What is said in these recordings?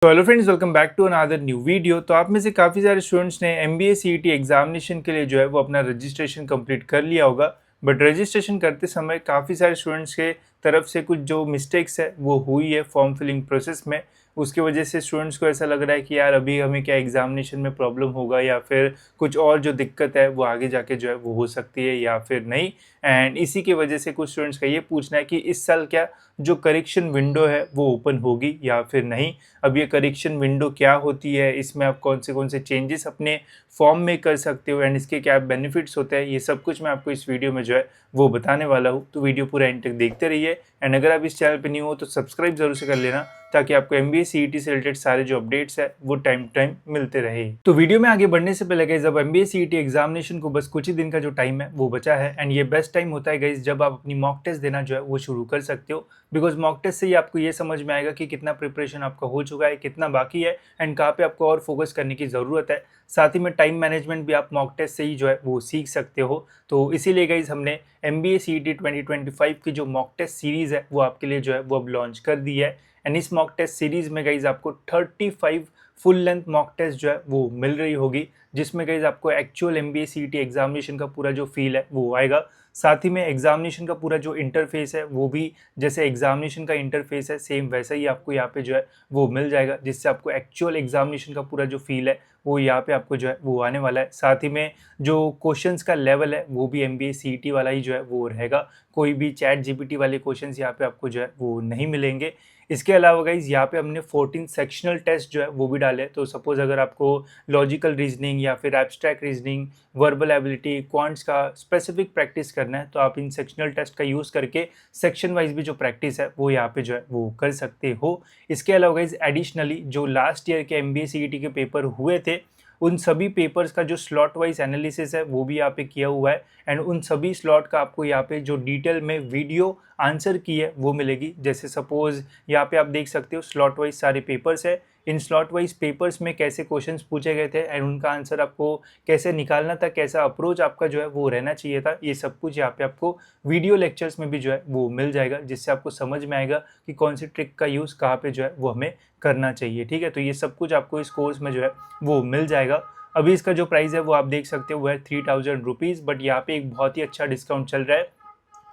तो hello friends, welcome back to another new video. तो आप में से काफ़ी सारे स्टूडेंट्स ने MBA CET एग्जामिनेशन के लिए जो है वो अपना रजिस्ट्रेशन कंप्लीट कर लिया होगा। बट रजिस्ट्रेशन करते समय काफ़ी सारे स्टूडेंट्स के तरफ से कुछ जो मिस्टेक्स है वो हुई है फॉर्म फिलिंग प्रोसेस में। उसकी वजह से स्टूडेंट्स को ऐसा लग रहा है कि यार अभी हमें क्या एग्जामिनेशन में प्रॉब्लम होगा या फिर कुछ और जो दिक्कत है वो आगे जाके जो है वो हो सकती है या फिर नहीं। एंड इसी की वजह से कुछ स्टूडेंट्स का ये पूछना है कि इस साल क्या जो करेक्शन विंडो है वो ओपन होगी या फिर नहीं। अब ये करेक्शन विंडो क्या होती है, इसमें आप कौन से चेंजेस अपने फॉर्म में कर सकते हो एंड इसके क्या बेनिफिट्स होते हैं, ये सब कुछ मैं आपको इस वीडियो में जो है वो बताने वाला हूँ। तो वीडियो पूरा एंड तक देखते रहिए एंड अगर आप इस चैनल पे न्यू हो तो सब्सक्राइब जरूर से कर लेना ताकि आपको MBA CET से रिलेटेड सारे जो अपडेट्स है वो टाइम टाइम मिलते रहे। तो वीडियो में आगे बढ़ने से पहले गाइस, अब MBA CET एग्जामिनेशन को बस कुछ ही दिन का जो टाइम है वो बचा है एंड ये बेस्ट टाइम होता है गाइस जब आप अपनी मॉक टेस्ट देना जो है वो शुरू कर सकते हो। बिकॉज मॉक टेस्ट से ही आपको ये समझ में आएगा कि कितना प्रिपरेशन आपका हो चुका है, कितना बाकी है एंड कहाँ पे आपको और फोकस करने की ज़रूरत है। साथ ही में टाइम मैनेजमेंट भी आप मॉक टेस्ट से ही जो है वो सीख सकते हो। तो इसीलिए गाइस हमने MBA CET 2025 की जो मॉक टेस्ट सीरीज़ है वो आपके लिए जो है वो अब लॉन्च कर दी है। एंड इस मॉक टेस्ट सीरीज़ में गाइस आपको 35 फुल लेंथ मॉक टेस्ट जो है वो मिल रही होगी, जिसमें गाइस आपको एक्चुअल MBA CET एग्जामिनेशन का पूरा जो फील है वो आएगा। साथ ही में एग्जामिनेशन का पूरा जो इंटरफेस है वो भी जैसे एग्जामिनेशन का इंटरफेस है सेम वैसा ही आपको यहाँ पे जो है वो मिल जाएगा, जिससे आपको एक्चुअल एग्जामिनेशन का पूरा जो फील है वो यहाँ पे आपको जो है वो आने वाला है। साथ ही में जो क्वेश्चंस का लेवल है वो भी MBA CET वाला ही जो है वो रहेगा। कोई भी चैट GPT वाले क्वेश्चंस यहाँ पे आपको जो है वो नहीं मिलेंगे। इसके अलावा गाइज यहाँ पे हमने 14 सेक्शनल टेस्ट जो है वो भी डाले। तो सपोज अगर आपको लॉजिकल रीजनिंग या फिर abstract reasoning, verbal ability, quants का स्पेसिफिक प्रैक्टिस करना है तो आप इन सेक्शनल टेस्ट का यूज़ करके सेक्शन वाइज भी जो प्रैक्टिस है वो यहाँ पे जो है वो कर सकते हो। इसके अलावा गाइज एडिशनली जो लास्ट ईयर के MBA CET के पेपर हुए थे उन सभी पेपर्स का जो स्लॉट वाइज एनालिसिस है वो भी यहाँ पे किया हुआ है एंड उन सभी स्लॉट का आपको यहाँ पे जो डिटेल में वीडियो आंसर की है वो मिलेगी। जैसे सपोज यहाँ पे आप देख सकते हो स्लॉट वाइज सारे पेपर्स है, इन स्लॉट वाइज पेपर्स में कैसे क्वेश्चंस पूछे गए थे एंड उनका आंसर आपको कैसे निकालना था, कैसा अप्रोच आपका जो है वो रहना चाहिए था, ये सब कुछ यहाँ पे आपको वीडियो लेक्चर्स में भी जो है वो मिल जाएगा, जिससे आपको समझ में आएगा कि कौन सी ट्रिक का यूज़ कहाँ पे जो है वो हमें करना चाहिए। ठीक है, तो ये सब कुछ आपको इस कोर्स में जो है वो मिल जाएगा। अभी इसका जो प्राइस है वो आप देख सकते हो वो है 3000 रुपीज़, बट यहाँ पे एक बहुत ही अच्छा डिस्काउंट चल रहा है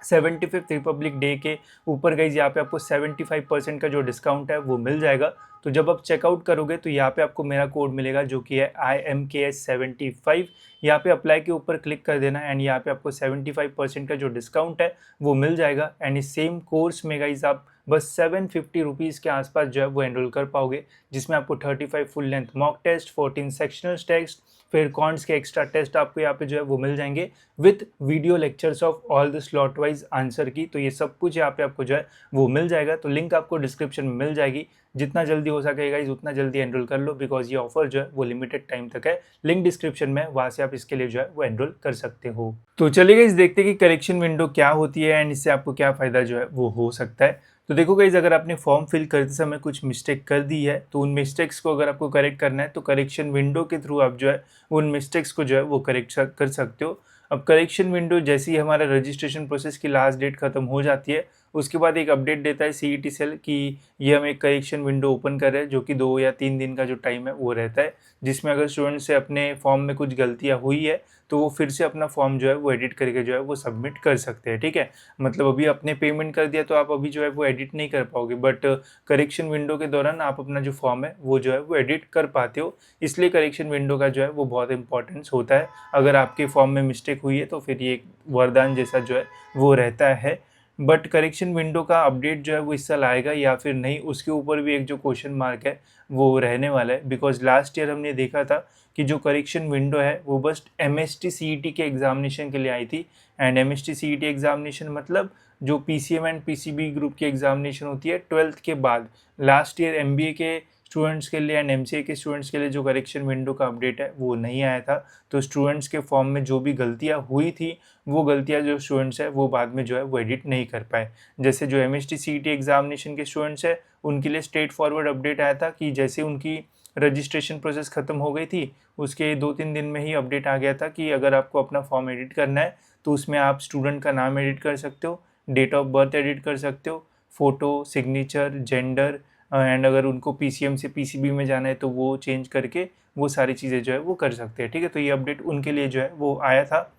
75th रिपब्लिक डे के ऊपर। गाइज यहाँ पे आपको 75% का जो डिस्काउंट है वो मिल जाएगा। तो जब आप चेकआउट करोगे तो यहाँ पे आपको मेरा कोड मिलेगा जो कि है IMKS75। यहाँ पे अप्लाई के ऊपर क्लिक कर देना एंड यहाँ पे आपको 75% का जो डिस्काउंट है वो मिल जाएगा। एंड इस सेम कोर्स में गाइज आप बस 750 रुपीज़ के आसपास जो है वो एनरोल कर पाओगे, जिसमें आपको 35 full length mock test, 14 sectional test, फिर कॉन्ट्स के एक्स्ट्रा टेस्ट आपको यहाँ पे जो है वो मिल जाएंगे with video lectures of all the slot wise answer key. तो ये सब कुछ यहाँ पे आपको जो है वो मिल जाएगा। तो लिंक आपको डिस्क्रिप्शन में मिल जाएगी। जितना जल्दी हो सकेगा उतना जल्दी एनरोल कर लो, बिकॉज ये ऑफर जो है वो लिमिटेड टाइम तक है। लिंक डिस्क्रिप्शन में, वहाँ से आप इसके लिए जो है वो एनरोल कर सकते हो। तो चलिए गाइस देखते हैं कि करेक्शन विंडो क्या होती है एंड इससे आपको क्या फ़ायदा जो है वो हो सकता है। तो देखो गाइज, अगर आपने फॉर्म फिल करते समय कुछ मिस्टेक कर दी है तो उन मिस्टेक्स को अगर आपको करेक्ट करना है तो करेक्शन विंडो के थ्रू आप जो है उन मिस्टेक्स को जो है वो करेक्ट कर सकते हो। अब करेक्शन विंडो जैसे ही हमारा रजिस्ट्रेशन प्रोसेस की लास्ट डेट खत्म हो जाती है उसके बाद एक अपडेट देता है CET सेल कि ये हम एक करेक्शन विंडो ओपन कर रहे हैं, जो कि 2 या 3 दिन का जो टाइम है वो रहता है, जिसमें अगर स्टूडेंट से अपने फॉर्म में कुछ गलतियाँ हुई है तो वो फिर से अपना फॉर्म जो है वो एडिट करके जो है वो सबमिट कर सकते हैं। ठीक है, मतलब अभी आपने पेमेंट कर दिया तो आप अभी जो है वो एडिट नहीं कर पाओगे, बट करेक्शन विंडो के दौरान आप अपना जो फॉर्म है वो जो है वो एडिट कर पाते हो। इसलिए करेक्शन विंडो का जो है वो बहुत इंपॉर्टेंस होता है। अगर आपके फॉर्म में मिस्टेक हुई है तो फिर ये एक वरदान जैसा जो है वो रहता है। बट करेक्शन विंडो का अपडेट जो है वो इस साल आएगा या फिर नहीं, उसके ऊपर भी एक जो क्वेश्चन मार्क है वो रहने वाला है। बिकॉज लास्ट ईयर हमने देखा था कि जो करेक्शन विंडो है वो बस MST CET के एग्जामिनेशन के लिए आई थी। एंड MST CET एग्जामिनेशन मतलब जो PCM एंड PCB ग्रुप की एग्जामिनेशन होती है 12th के बाद। लास्ट ईयर MBA के स्टूडेंट्स के लिए एंड MCA के स्टूडेंट्स के लिए जो करेक्शन विंडो का अपडेट है वो नहीं आया था। तो स्टूडेंट्स के फॉर्म में जो भी गलतियाँ हुई थी वो गलतियाँ जो स्टूडेंट्स है वो बाद में जो है वो एडिट नहीं कर पाए। जैसे जो MST CET एग्जामिनेशन के स्टूडेंट्स है उनके लिए स्ट्रेट फॉरवर्ड अपडेट आया था कि जैसे उनकी रजिस्ट्रेशन प्रोसेस ख़त्म हो गई थी उसके 2-3 दिन में ही अपडेट आ गया था कि अगर आपको अपना फॉर्म एडिट करना है तो उसमें आप स्टूडेंट का नाम एडिट कर सकते हो, डेट ऑफ बर्थ एडिट कर सकते हो, फ़ोटो, सिग्नेचर, जेंडर, एंड अगर उनको पीसीएम से पीसीबी में जाना है तो वो चेंज करके वो सारी चीज़ें जो है वो कर सकते हैं, ठीक है। तो ये अपडेट उनके लिए जो है वो आया था।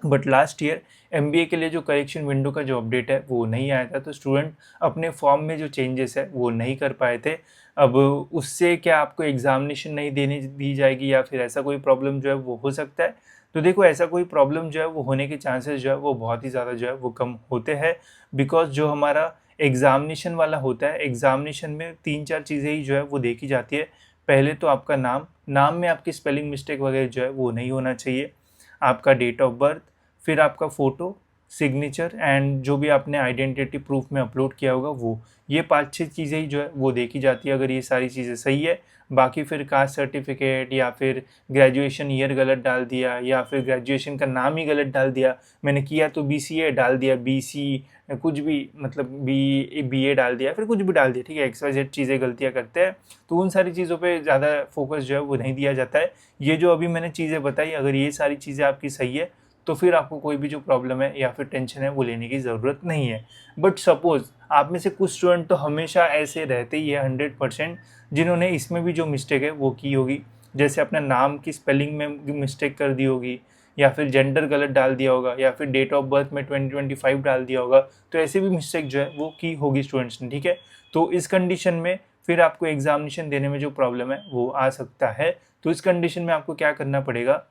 बट लास्ट ईयर एमबीए के लिए जो करेक्शन विंडो का जो अपडेट है वो नहीं आया था, तो स्टूडेंट अपने फॉर्म में जो चेंजेस है वो नहीं कर पाए थे। अब उससे क्या आपको एग्जामिनेशन नहीं देने दी जाएगी या फिर ऐसा कोई प्रॉब्लम जो है वो हो सकता है? तो देखो, ऐसा कोई प्रॉब्लम जो है वो होने के चांसेस जो है वो बहुत ही ज़्यादा जो है वो कम होते हैं, बिकॉज जो हमारा एग्जामिनेशन वाला होता है, एग्जामिनेशन में 3-4 चीज़ें ही जो है वो देखी जाती है। पहले तो आपका नाम में आपकी स्पेलिंग मिस्टेक वगैरह जो है वो नहीं होना चाहिए, आपका डेट ऑफ बर्थ, फिर आपका फ़ोटो, सिग्नेचर एंड जो भी आपने आइडेंटिटी प्रूफ में अपलोड किया होगा वो, ये 5-6 चीज़ें ही जो है वो देखी जाती है। अगर ये सारी चीज़ें सही है, बाकी फिर कास्ट सर्टिफिकेट या फिर ग्रेजुएशन ईयर गलत डाल दिया या फिर ग्रेजुएशन का नाम ही गलत डाल दिया, मैंने किया तो बीसीए डाल दिया, बीसी कुछ भी, मतलब बीए डाल दिया, फिर कुछ भी डाल दिया, ठीक है, XYZ चीज़ें गलतियाँ करते हैं, तो उन सारी चीज़ों पे ज़्यादा फोकस जो है वो नहीं दिया जाता है। ये जो अभी मैंने चीज़ें बताई, अगर ये सारी चीज़ें आपकी सही है तो फिर आपको कोई भी जो प्रॉब्लम है या फिर टेंशन है वो लेने की ज़रूरत नहीं है। बट सपोज़ आप में से कुछ स्टूडेंट तो हमेशा ऐसे रहते ही है 100%, जिन्होंने इसमें भी जो मिस्टेक है वो की होगी, जैसे अपने नाम की स्पेलिंग में मिस्टेक कर दी होगी या फिर जेंडर गलत डाल दिया होगा या फिर डेट ऑफ बर्थ में 2025 डाल दिया होगा, तो ऐसे भी मिस्टेक जो है वो की होगी स्टूडेंट्स ने, ठीक है। तो इस कंडीशन में फिर आपको एग्जामिनेशन देने में जो प्रॉब्लम है वो आ सकता है। तो इस कंडीशन में आपको क्या करना पड़ेगा,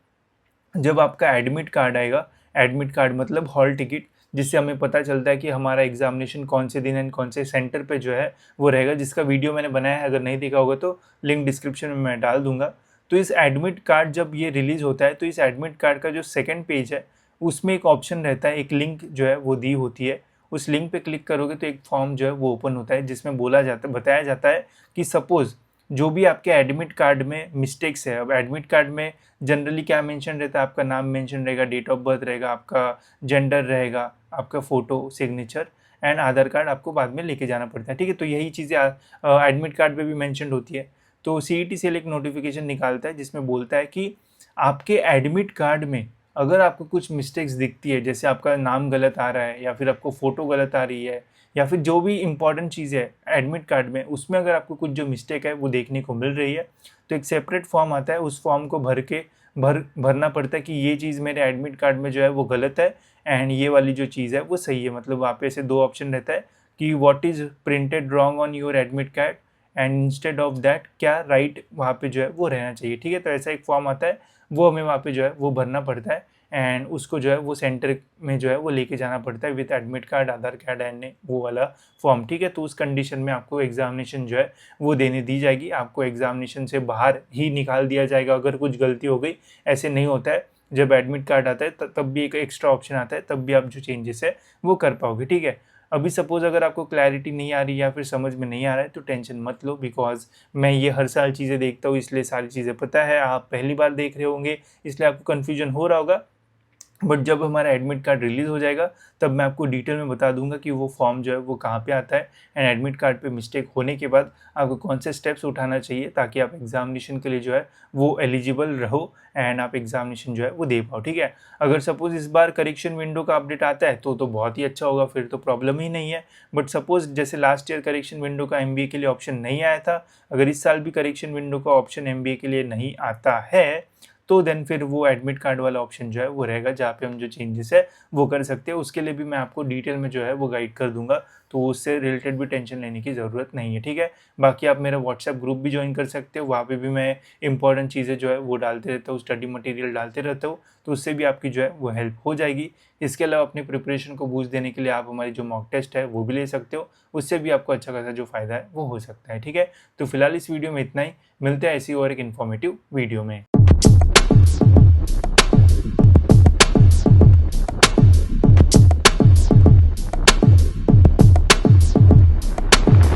जब आपका एडमिट कार्ड आएगा, एडमिट कार्ड मतलब हॉल टिकट, जिससे हमें पता चलता है कि हमारा एग्जामिनेशन कौन से दिन एंड कौन से सेंटर पे जो है वो रहेगा, जिसका वीडियो मैंने बनाया है, अगर नहीं देखा होगा तो लिंक डिस्क्रिप्शन में मैं डाल दूंगा। तो इस एडमिट कार्ड जब ये रिलीज़ होता है तो इस एडमिट कार्ड का जो सेकेंड पेज है उसमें एक ऑप्शन रहता है, एक लिंक जो है वो दी होती है। उस लिंक पे क्लिक करोगे तो एक फॉर्म जो है वो ओपन होता है, जिसमें बताया जाता है कि सपोज़ जो भी आपके एडमिट कार्ड में मिस्टेक्स है, अब एडमिट कार्ड में जनरली क्या मेंशन रहता है, आपका नाम मेंशन रहेगा, डेट ऑफ बर्थ रहेगा, आपका जेंडर रहेगा, आपका photo, signature and Aadhaar card आपको बाद में लेके जाना पड़ता है, ठीक है। तो यही चीज़ें एडमिट कार्ड पे भी मेंशन होती है। तो सीईटी सेल एक नोटिफिकेशन निकालता है जिसमें बोलता है कि आपके एडमिट कार्ड में अगर आपको कुछ मिस्टेक्स दिखती है, जैसे आपका नाम गलत आ रहा है या फिर आपको फ़ोटो गलत आ रही है या फिर जो भी इंपॉर्टेंट चीज़ है एडमिट कार्ड में, उसमें अगर आपको कुछ जो मिस्टेक है वो देखने को मिल रही है, तो एक सेपरेट फॉर्म आता है, उस फॉर्म को भरना पड़ता है कि ये चीज़ मेरे एडमिट कार्ड में जो है वो गलत है एंड ये वाली जो चीज़ है वो सही है। मतलब वहाँ पे ऐसे 2 ऑप्शन रहता है कि what is printed wrong on your admit card and instead of that क्या राइट वहाँ पे जो है वो रहना चाहिए, ठीक है। तो ऐसा एक फॉर्म आता है, वो हमें वहाँ पे जो है वो भरना पड़ता है एंड उसको जो है वो सेंटर में जो है वो लेके जाना पड़ता है with admit card, Aadhaar card and वो वाला फॉर्म, ठीक है। तो उस कंडीशन में आपको एग्जामिनेशन जो है वो देने दी जाएगी, आपको एग्जामिनेशन से बाहर ही निकाल दिया जाएगा अगर कुछ गलती हो गई। ऐसे नहीं होता है, जब एडमिट कार्ड आता है तब भी एक एक्स्ट्रा ऑप्शन आता है, तब भी आप जो चेंजेस है वो कर पाओगे, ठीक है। अभी सपोज़ अगर आपको क्लैरिटी नहीं आ रही या फिर समझ में नहीं आ रहा है तो टेंशन मत लो, बिकॉज़ मैं ये हर साल चीज़ें देखता हूँ, इसलिए सारी चीज़ें पता है। आप पहली बार देख रहे होंगे इसलिए आपको कन्फ्यूजन हो रहा होगा, बट जब हमारा एडमिट कार्ड रिलीज़ हो जाएगा तब मैं आपको डिटेल में बता दूंगा कि वो फॉर्म जो है वो कहाँ पे आता है एंड एडमिट कार्ड पे मिस्टेक होने के बाद आपको कौन से स्टेप्स उठाना चाहिए ताकि आप एग्जामिनेशन के लिए जो है वो एलिजिबल रहो एंड आप एग्जामिनेशन जो है वो दे पाओ, ठीक है। अगर सपोज़ इस बार करेक्शन विंडो का अपडेट आता है तो बहुत ही अच्छा होगा, फिर तो प्रॉब्लम ही नहीं है। बट सपोज़ जैसे लास्ट ईयर करेक्शन विंडो का एमबीए के लिए ऑप्शन नहीं आया था, अगर इस साल भी करेक्शन विंडो का ऑप्शन एमबीए के लिए नहीं आता है तो देन फिर वो एडमिट कार्ड वाला ऑप्शन जो है वो रहेगा, जहाँ पे हम जो चेंजेस है वो कर सकते हैं। उसके लिए भी मैं आपको डिटेल में जो है वो गाइड कर दूंगा, तो उससे रिलेटेड भी टेंशन लेने की ज़रूरत नहीं है, ठीक है। बाकी आप मेरा व्हाट्सएप ग्रुप भी ज्वाइन कर सकते हो, वहाँ पे भी मैं इंपॉर्टेंट चीज़ें जो है वो डालते रहता हूँ, स्टडी मटेरियल डालते रहता हूँ, तो उससे भी आपकी जो है वो हेल्प हो जाएगी। इसके अलावा अपनी प्रिपरेशन को बूस्ट देने के लिए आप हमारी जो मॉक टेस्ट है वो भी ले सकते हो, उससे भी आपको अच्छा खासा जो फ़ायदा है वो हो सकता है, ठीक है। तो फिलहाल इस वीडियो में इतना ही, मिलते हैं ऐसी और एक इन्फॉर्मेटिव वीडियो में।